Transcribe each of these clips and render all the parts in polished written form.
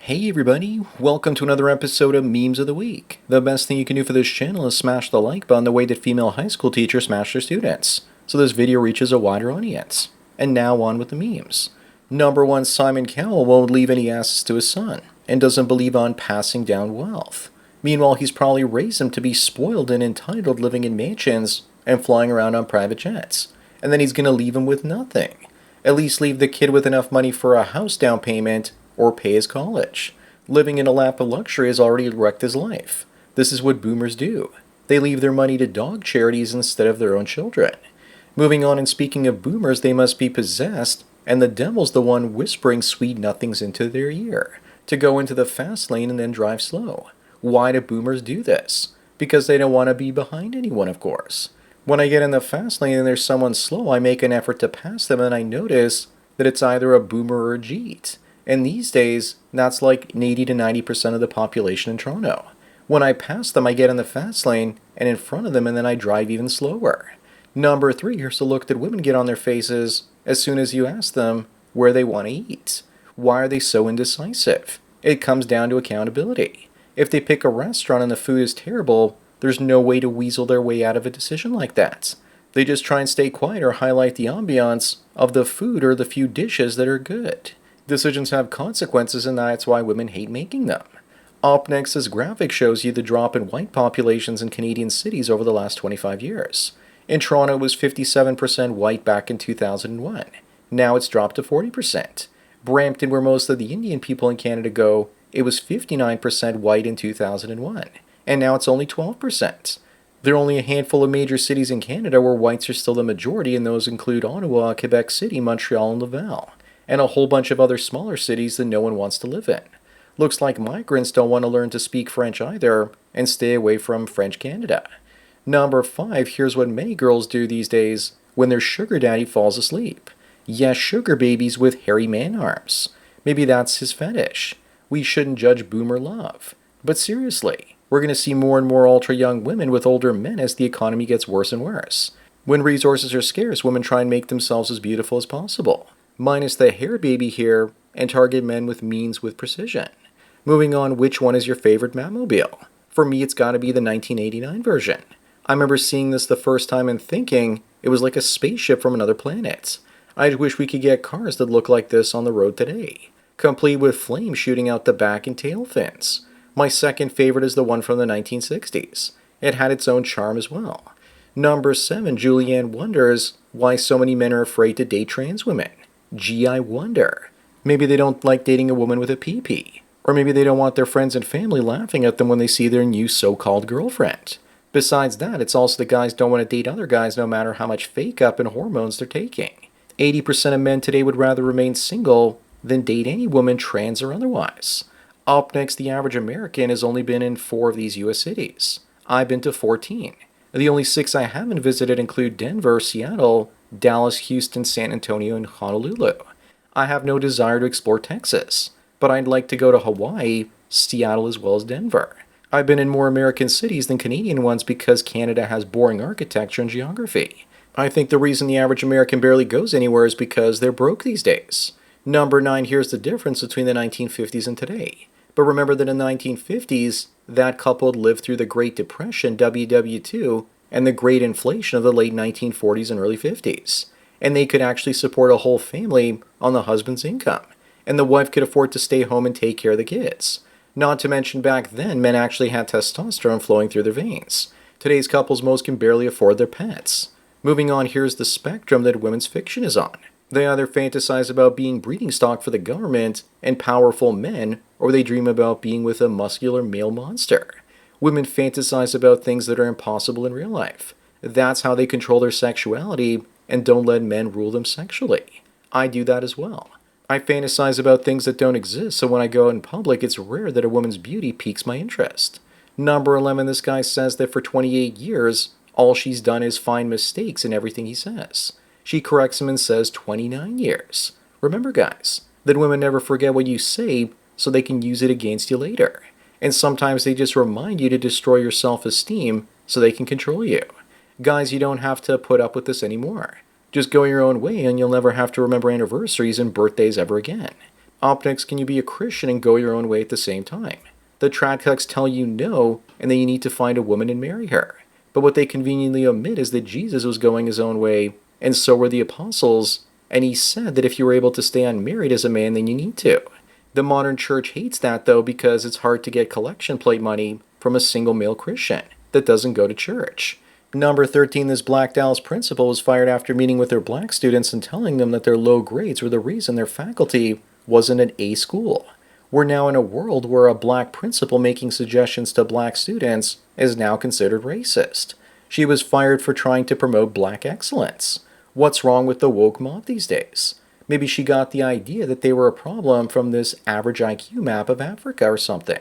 Hey everybody, welcome to another episode of Memes of the Week. The best thing you can do for this channel is smash the like button the way that female high school teachers smash their students, so this video reaches a wider audience. And now on with the memes. Number 1, Simon Cowell won't leave any assets to his son, and doesn't believe on passing down wealth. Meanwhile, he's probably raised him to be spoiled and entitled, living in mansions and flying around on private jets. And then he's gonna leave him with nothing. At least leave the kid with enough money for a house down payment or pay his college. Living in a lap of luxury has already wrecked his life. This is what boomers do. They leave their money to dog charities instead of their own children. Moving on, and speaking of boomers, they must be possessed, and the devil's the one whispering sweet nothings into their ear, to go into the fast lane and then drive slow. Why do boomers do this? Because they don't want to be behind anyone, of course. When I get in the fast lane and there's someone slow, I make an effort to pass them, and I notice that it's either a boomer or a Jeet. And these days, that's like 80 to 90% of the population in Toronto. When I pass them, I get in the fast lane and in front of them, and then I drive even slower. Number 3, here's the look that women get on their faces as soon as you ask them where they want to eat. Why are they so indecisive? It comes down to accountability. If they pick a restaurant and the food is terrible, there's no way to weasel their way out of a decision like that. They just try and stay quiet or highlight the ambiance of the food or the few dishes that are good. Decisions have consequences, and that's why women hate making them. Up next, this graphic shows you the drop in white populations in Canadian cities over the last 25 years. In Toronto, it was 57% white back in 2001. Now it's dropped to 40%. Brampton, where most of the Indian people in Canada go, it was 59% white in 2001. And now it's only 12%. There are only a handful of major cities in Canada where whites are still the majority, and those include Ottawa, Quebec City, Montreal, and Laval, and a whole bunch of other smaller cities that no one wants to live in. Looks like migrants don't want to learn to speak French either, and stay away from French Canada. Number 5, here's what many girls do these days when their sugar daddy falls asleep. Yes, sugar babies with hairy man arms. Maybe that's his fetish. We shouldn't judge boomer love. But seriously, we're going to see more and more ultra-young women with older men as the economy gets worse and worse. When resources are scarce, women try and make themselves as beautiful as possible, minus the hair baby here, and target men with means with precision. Moving on, which one is your favorite batmobile? For me, it's gotta be the 1989 version. I remember seeing this the first time and thinking it was like a spaceship from another planet. I wish we could get cars that look like this on the road today, complete with flames shooting out the back and tail fins. My second favorite is the one from the 1960s. It had its own charm as well. Number 7, Julianne wonders why so many men are afraid to date trans women. Gee, I wonder. Maybe they don't like dating a woman with a PP. Or maybe they don't want their friends and family laughing at them when they see their new so-called girlfriend. Besides that, it's also the guys don't want to date other guys no matter how much fake-up and hormones they're taking. 80% of men today would rather remain single than date any woman, trans or otherwise. Up next, the average American has only been in 4 of these US cities. I've been to 14. The only 6 I haven't visited include Denver, Seattle, Dallas, Houston, San Antonio, and Honolulu. I have no desire to explore Texas, but I'd like to go to Hawaii, Seattle, as well as Denver. I've been in more American cities than Canadian ones because Canada has boring architecture and geography. I think the reason the average American barely goes anywhere is because they're broke these days. Number 9, here's the difference between the 1950s and today. But remember that in the 1950s, that couple had lived through the Great Depression, WW2, and the great inflation of the late 1940s and early 50s. And they could actually support a whole family on the husband's income. And the wife could afford to stay home and take care of the kids. Not to mention back then, men actually had testosterone flowing through their veins. Today's couples most can barely afford their pets. Moving on, here's the spectrum that women's fiction is on. They either fantasize about being breeding stock for the government and powerful men, or they dream about being with a muscular male monster. Women fantasize about things that are impossible in real life. That's how they control their sexuality and don't let men rule them sexually. I do that as well. I fantasize about things that don't exist, so when I go out in public, it's rare that a woman's beauty piques my interest. Number 11, this guy says that for 28 years, all she's done is find mistakes in everything he says. She corrects him and says 29 years. Remember, guys, that women never forget what you say so they can use it against you later. And sometimes they just remind you to destroy your self-esteem so they can control you. Guys, you don't have to put up with this anymore. Just go your own way and you'll never have to remember anniversaries and birthdays ever again. Optics, can you be a Christian and go your own way at the same time? The trad cucks tell you no, and that you need to find a woman and marry her. But what they conveniently omit is that Jesus was going his own way, and so were the apostles, and he said that if you were able to stay unmarried as a man, then you need to. The modern church hates that, though, because it's hard to get collection plate money from a single male Christian that doesn't go to church. Number 13, this Black Dallas principal was fired after meeting with their black students and telling them that their low grades were the reason their faculty wasn't an A school. We're now in a world where a black principal making suggestions to black students is now considered racist. She was fired for trying to promote black excellence. What's wrong with the woke mob these days? Maybe she got the idea that they were a problem from this average IQ map of Africa or something.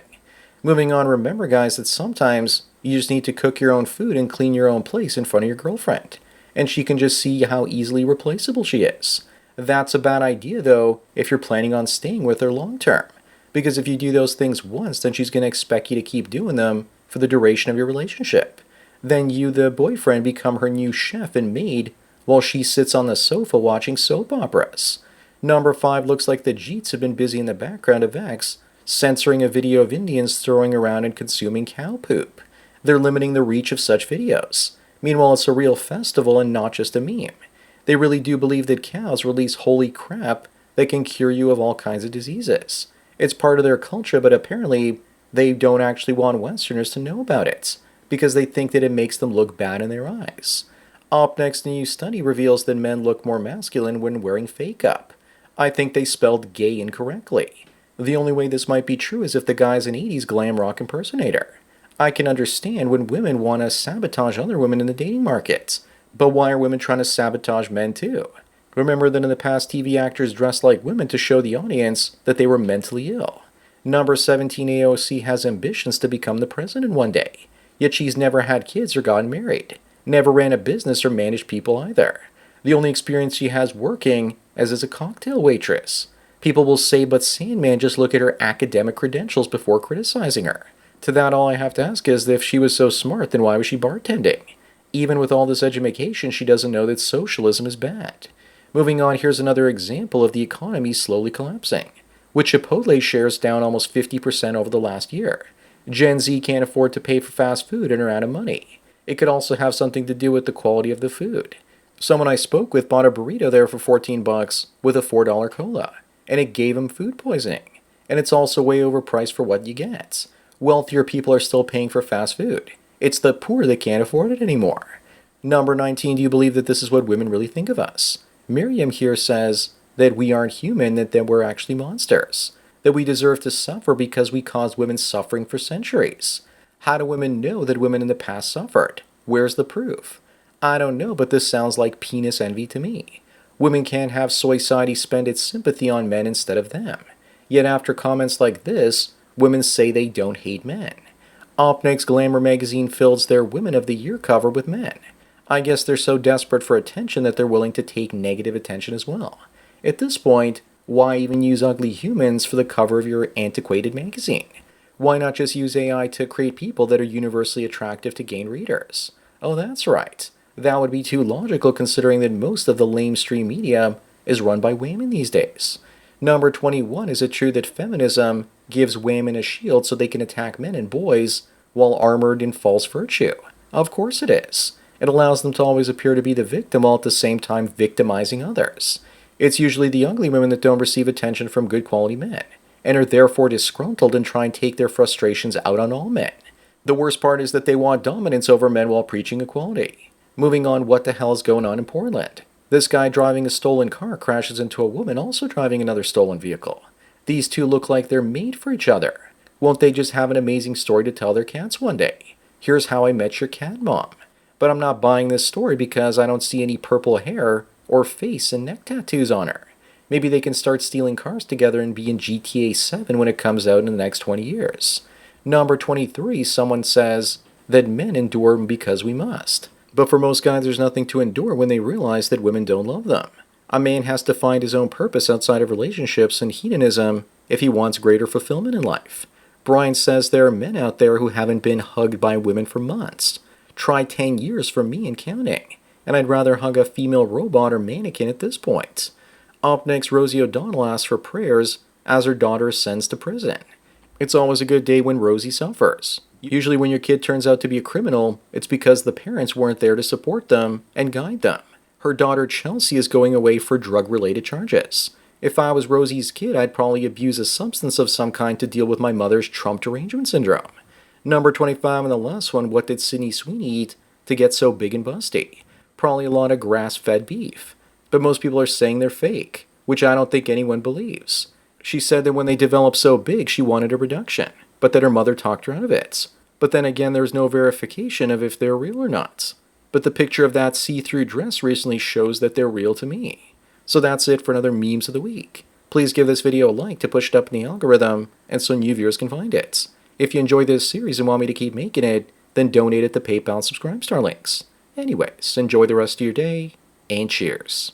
Moving on, remember guys that sometimes you just need to cook your own food and clean your own place in front of your girlfriend. And she can just see how easily replaceable she is. That's a bad idea though if you're planning on staying with her long term. Because if you do those things once, then she's going to expect you to keep doing them for the duration of your relationship. Then you, the boyfriend, become her new chef and maid while she sits on the sofa watching soap operas. Number 5, looks like the Jeets have been busy in the background of X, censoring a video of Indians throwing around and consuming cow poop. They're limiting the reach of such videos. Meanwhile, it's a real festival and not just a meme. They really do believe that cows release holy crap that can cure you of all kinds of diseases. It's part of their culture, but apparently they don't actually want Westerners to know about it because they think that it makes them look bad in their eyes. Up next, a new study reveals that men look more masculine when wearing fake-up. I think they spelled gay incorrectly. The only way this might be true is if the guy's an 80s glam rock impersonator. I can understand when women want to sabotage other women in the dating market, but why are women trying to sabotage men too? Remember that in the past, TV actors dressed like women to show the audience that they were mentally ill. Number 17, AOC has ambitions to become the president one day, yet she's never had kids or gotten married, never ran a business or managed people either. The only experience she has working is as a cocktail waitress. People will say, but Sandman, just look at her academic credentials before criticizing her. To that, all I have to ask is if she was so smart, then why was she bartending? Even with all this education, she doesn't know that socialism is bad. Moving on, here's another example of the economy slowly collapsing, with Chipotle shares down almost 50% over the last year. Gen Z can't afford to pay for fast food and are out of money. It could also have something to do with the quality of the food. Someone I spoke with bought a burrito there for $14 with a $4 cola, and it gave him food poisoning. And it's also way overpriced for what you get. Wealthier people are still paying for fast food. It's the poor that can't afford it anymore. Number 19, do you believe that this is what women really think of us? Miriam here says that we aren't human, that we're actually monsters, that we deserve to suffer because we caused women suffering for centuries. How do women know that women in the past suffered? Where's the proof? I don't know, but this sounds like penis envy to me. Women can't have society spend its sympathy on men instead of them. Yet after comments like this, women say they don't hate men. Up next, Glamour magazine fills their Women of the Year cover with men. I guess they're so desperate for attention that they're willing to take negative attention as well. At this point, why even use ugly humans for the cover of your antiquated magazine? Why not just use AI to create people that are universally attractive to gain readers? Oh, that's right. That would be too logical considering that most of the lamestream media is run by women these days. Number 21, is it true that feminism gives women a shield so they can attack men and boys while armored in false virtue? Of course it is. It allows them to always appear to be the victim while at the same time victimizing others. It's usually the ugly women that don't receive attention from good quality men, and are therefore disgruntled and try and take their frustrations out on all men. The worst part is that they want dominance over men while preaching equality. Moving on, what the hell is going on in Portland? This guy driving a stolen car crashes into a woman also driving another stolen vehicle. These two look like they're made for each other. Won't they just have an amazing story to tell their cats one day? Here's how I met your cat mom. But I'm not buying this story because I don't see any purple hair or face and neck tattoos on her. Maybe they can start stealing cars together and be in GTA 7 when it comes out in the next 20 years. Number 23, someone says that men endure because we must. But for most guys, there's nothing to endure when they realize that women don't love them. A man has to find his own purpose outside of relationships and hedonism if he wants greater fulfillment in life. Brian says there are men out there who haven't been hugged by women for months. Try 10 years for me and counting. And I'd rather hug a female robot or mannequin at this point. Up next, Rosie O'Donnell asks for prayers as her daughter is sentenced to prison. It's always a good day when Rosie suffers. Usually when your kid turns out to be a criminal, it's because the parents weren't there to support them and guide them. Her daughter Chelsea is going away for drug-related charges. If I was Rosie's kid, I'd probably abuse a substance of some kind to deal with my mother's Trump derangement syndrome. Number 25 on the last one, what did Sydney Sweeney eat to get so big and busty? Probably a lot of grass-fed beef. But most people are saying they're fake, which I don't think anyone believes. She said that when they developed so big, she wanted a reduction, but that her mother talked her out of it. But then again, there's no verification of if they're real or not. But the picture of that see-through dress recently shows that they're real to me. So that's it for another Memes of the Week. Please give this video a like to push it up in the algorithm, and so new viewers can find it. If you enjoy this series and want me to keep making it, then donate at the PayPal and Subscribe Star links. Anyways, enjoy the rest of your day, and cheers.